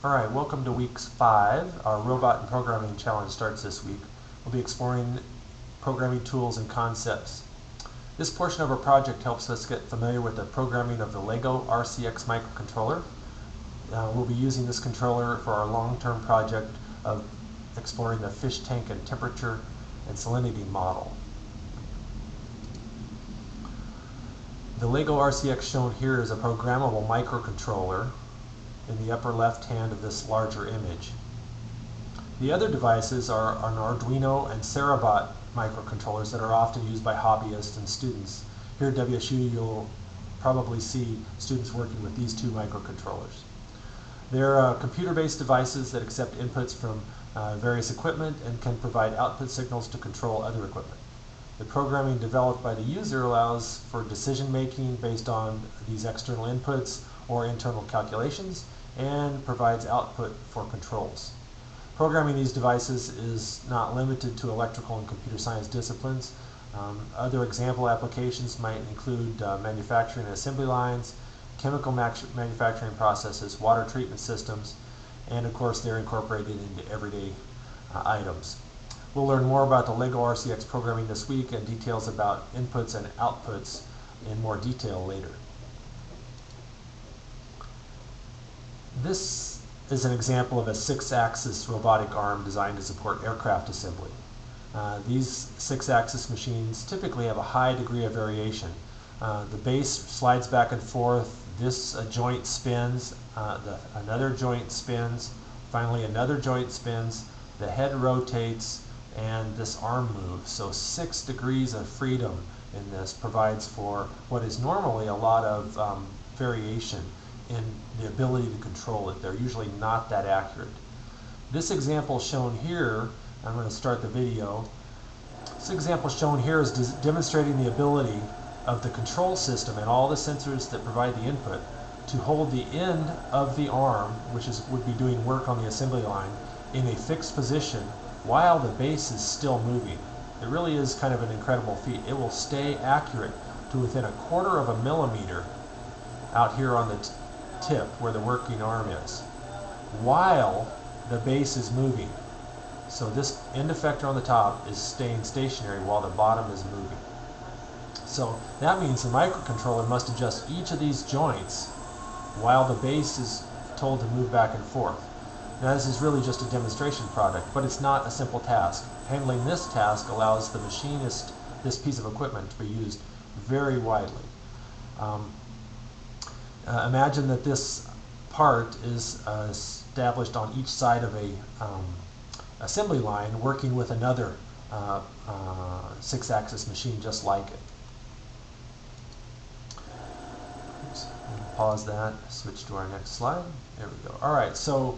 Alright, welcome to week 5. Our Robot and Programming Challenge starts this week. We'll be exploring programming tools and concepts. This portion of our project helps us get familiar with the programming of the LEGO RCX microcontroller. We'll be using this controller for our long-term project of exploring the fish tank and temperature and salinity model. The LEGO RCX shown here is a programmable microcontroller in the upper left hand of this larger image. The other devices are an Arduino and Serabot microcontrollers that are often used by hobbyists and students. Here at WSU you'll probably see students working with these two microcontrollers. They're computer-based devices that accept inputs from various equipment and can provide output signals to control other equipment. The programming developed by the user allows for decision making based on these external inputs or internal calculations and provides output for controls. Programming these devices is not limited to electrical and computer science disciplines. Other example applications might include manufacturing and assembly lines, chemical manufacturing processes, water treatment systems, and of course they're incorporated into everyday items. We'll learn more about the LEGO RCX programming this week and details about inputs and outputs in more detail later. This is an example of a 6-axis robotic arm designed to support aircraft assembly. These 6-axis machines typically have a high degree of variation. The base slides back and forth, this joint spins, another joint spins, finally another joint spins, the head rotates, and this arm moves. So 6 degrees of freedom in this provides for what is normally a lot of variation in the ability to control it. They're usually not that accurate. This example shown here, I'm going to start the video. This example shown here is demonstrating the ability of the control system and all the sensors that provide the input to hold the end of the arm, which would be doing work on the assembly line, in a fixed position while the base is still moving. It really is kind of an incredible feat. It will stay accurate to within 1/4 of a millimeter out here on the tip where the working arm is, while the base is moving. So this end effector on the top is staying stationary while the bottom is moving. So that means the microcontroller must adjust each of these joints while the base is told to move back and forth. Now this is really just a demonstration product, but it's not a simple task. Handling this task allows the machinist this piece of equipment to be used very widely. Imagine that this part is established on each side of a assembly line working with another 6-axis machine just like it. Oops, pause that, switch to our next slide. There we go. Alright, so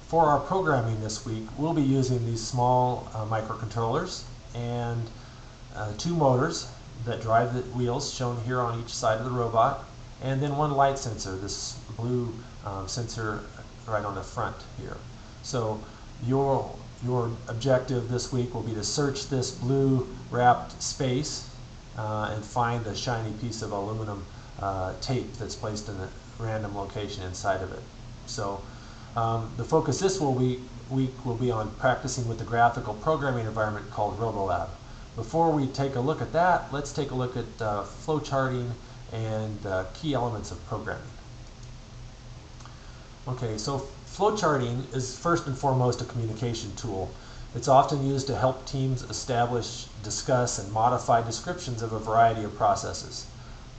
for our programming this week, we'll be using these small microcontrollers and 2 motors that drive the wheels shown here on each side of the robot, and then 1 light sensor, this blue sensor right on the front here. So your objective this week will be to search this blue wrapped space and find a shiny piece of aluminum tape that's placed in a random location inside of it. So the focus this week will be on practicing with the graphical programming environment called RoboLab. Before we take a look at that, let's take a look at flowcharting and key elements of programming. Okay, so flowcharting is first and foremost a communication tool. It's often used to help teams establish, discuss, and modify descriptions of a variety of processes.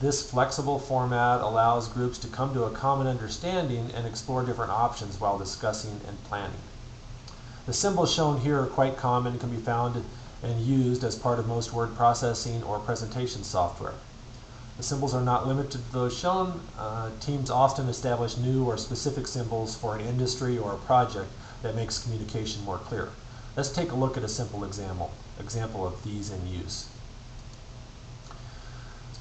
This flexible format allows groups to come to a common understanding and explore different options while discussing and planning. The symbols shown here are quite common and can be found and used as part of most word processing or presentation software. The symbols are not limited to those shown. Teams often establish new or specific symbols for an industry or a project that makes communication more clear. Let's take a look at a simple example of these in use.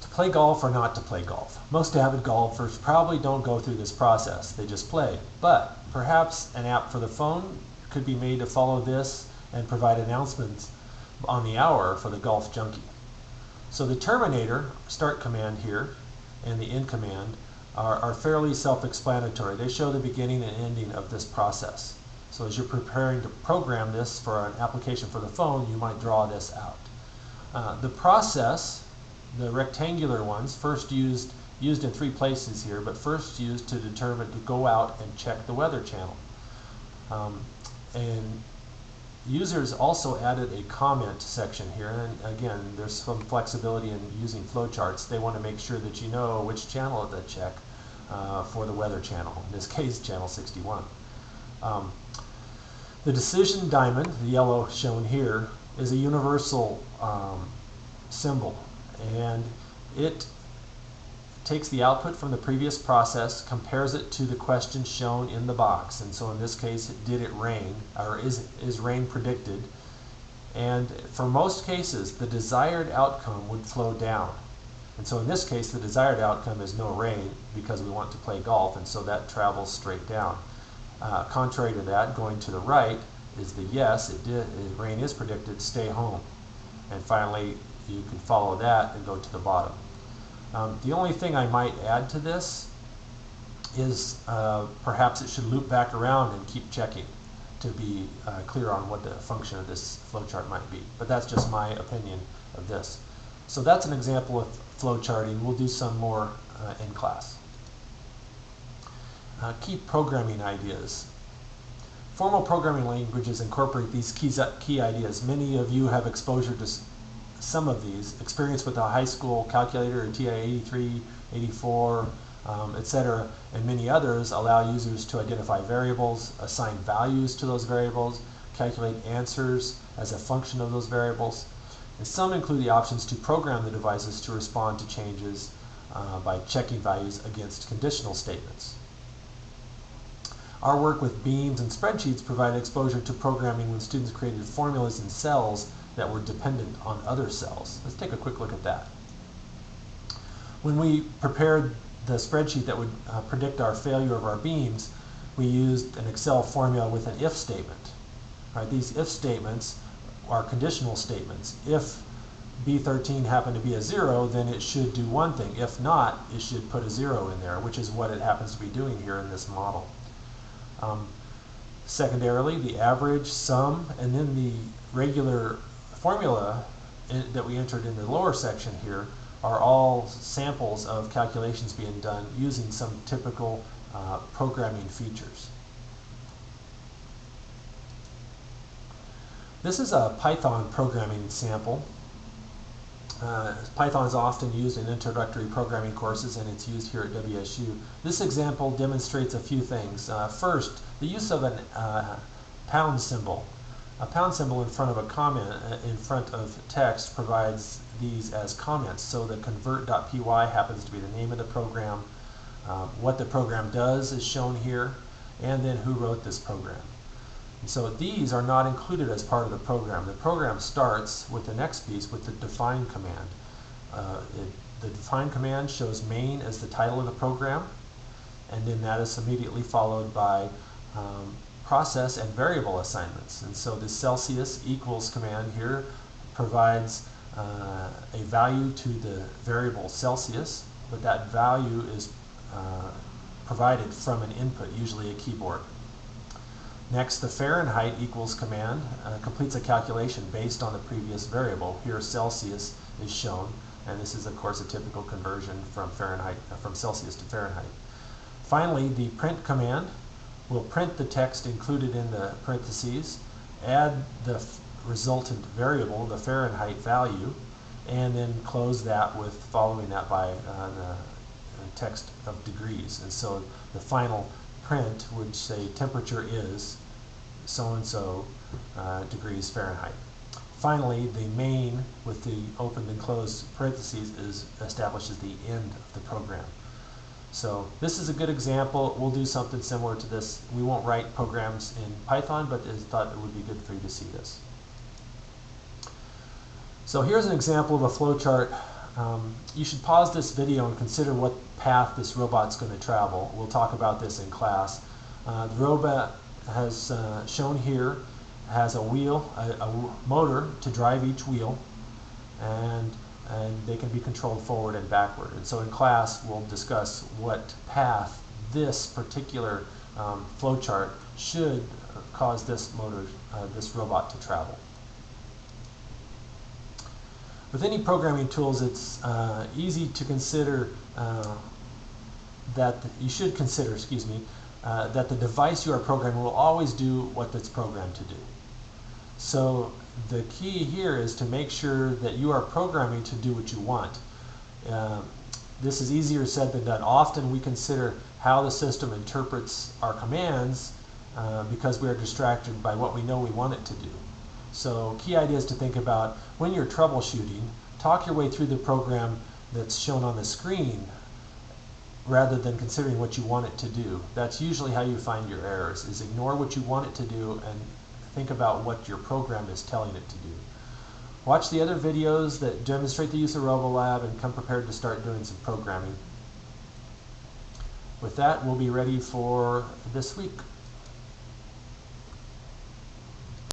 To play golf or not to play golf. Most avid golfers probably don't go through this process. They just play. But perhaps an app for the phone could be made to follow this and provide announcements on the hour for the golf junkie. So the terminator, start command here, and the end command are fairly self-explanatory. They show the beginning and ending of this process. So as you're preparing to program this for an application for the phone, you might draw this out. The process, the rectangular ones, first used in 3 places here, but first used to determine to go out and check the weather channel. And users also added a comment section here, and again, there's some flexibility in using flowcharts. They want to make sure that you know which channel to check for the weather channel, in this case channel 61. The decision diamond, the yellow shown here, is a universal symbol, and it takes the output from the previous process, compares it to the question shown in the box. And so in this case, did it rain, or is rain predicted? And for most cases, the desired outcome would flow down. And so in this case, the desired outcome is no rain, because we want to play golf, and so that travels straight down. Contrary to that, going to the right is the yes, rain is predicted, stay home. And finally, you can follow that and go to the bottom. The only thing I might add to this is perhaps it should loop back around and keep checking to be clear on what the function of this flowchart might be. But that's just my opinion of this. So that's an example of flowcharting. We'll do some more in class. Key programming ideas. Formal programming languages incorporate these key ideas. Many of you have exposure to some of these. Experience with a high school calculator, or TI-83, 84, etc., and many others allow users to identify variables, assign values to those variables, calculate answers as a function of those variables. And some include the options to program the devices to respond to changes by checking values against conditional statements. Our work with beams and spreadsheets provided exposure to programming when students created formulas in cells that were dependent on other cells. Let's take a quick look at that. When we prepared the spreadsheet that would predict our failure of our beams, we used an Excel formula with an if statement. All right, these if statements are conditional statements. If B13 happened to be a 0, then it should do one thing. If not, it should put a 0 in there, which is what it happens to be doing here in this model. Secondarily, the average, sum, and then the regular formula that we entered in the lower section here are all samples of calculations being done using some typical programming features. This is a Python programming sample. Python is often used in introductory programming courses, and it's used here at WSU. This example demonstrates a few things. First, the use of a pound symbol. A pound symbol in front of a comment, in front of text, provides these as comments. So the convert.py happens to be the name of the program. What the program does is shown here, and then who wrote this program. And so these are not included as part of the program. The program starts with the next piece with the define command. The define command shows main as the title of the program, and then that is immediately followed by process and variable assignments. And so the Celsius equals command here provides a value to the variable Celsius, but that value is provided from an input, usually a keyboard. Next, the Fahrenheit equals command completes a calculation based on the previous variable. Here Celsius is shown, and this is of course a typical conversion from Celsius to Fahrenheit. Finally, the print command will print the text included in the parentheses, add the resultant variable, the Fahrenheit value, and then close that with following that by the text of degrees. And so the final print would say temperature is so-and-so degrees Fahrenheit. Finally, the main with the opened and closed parentheses establishes the end of the program. So this is a good example. We'll do something similar to this. We won't write programs in Python, but I thought it would be good for you to see this. So here's an example of a flowchart. You should pause this video and consider what path this robot's going to travel. We'll talk about this in class. The robot has shown here has a wheel, a motor to drive each wheel, and and they can be controlled forward and backward. And so in class we'll discuss what path this particular flowchart should cause this motor, this robot to travel. With any programming tools, it's easy to consider that that the device you are programming will always do what it's programmed to do. So the key here is to make sure that you are programming to do what you want. This is easier said than done. Often we consider how the system interprets our commands because we are distracted by what we know we want it to do. So key idea is to think about when you're troubleshooting, talk your way through the program that's shown on the screen rather than considering what you want it to do. That's usually how you find your errors, is ignore what you want it to do and think about what your program is telling it to do. Watch the other videos that demonstrate the use of RoboLab and come prepared to start doing some programming. With that, we'll be ready for this week.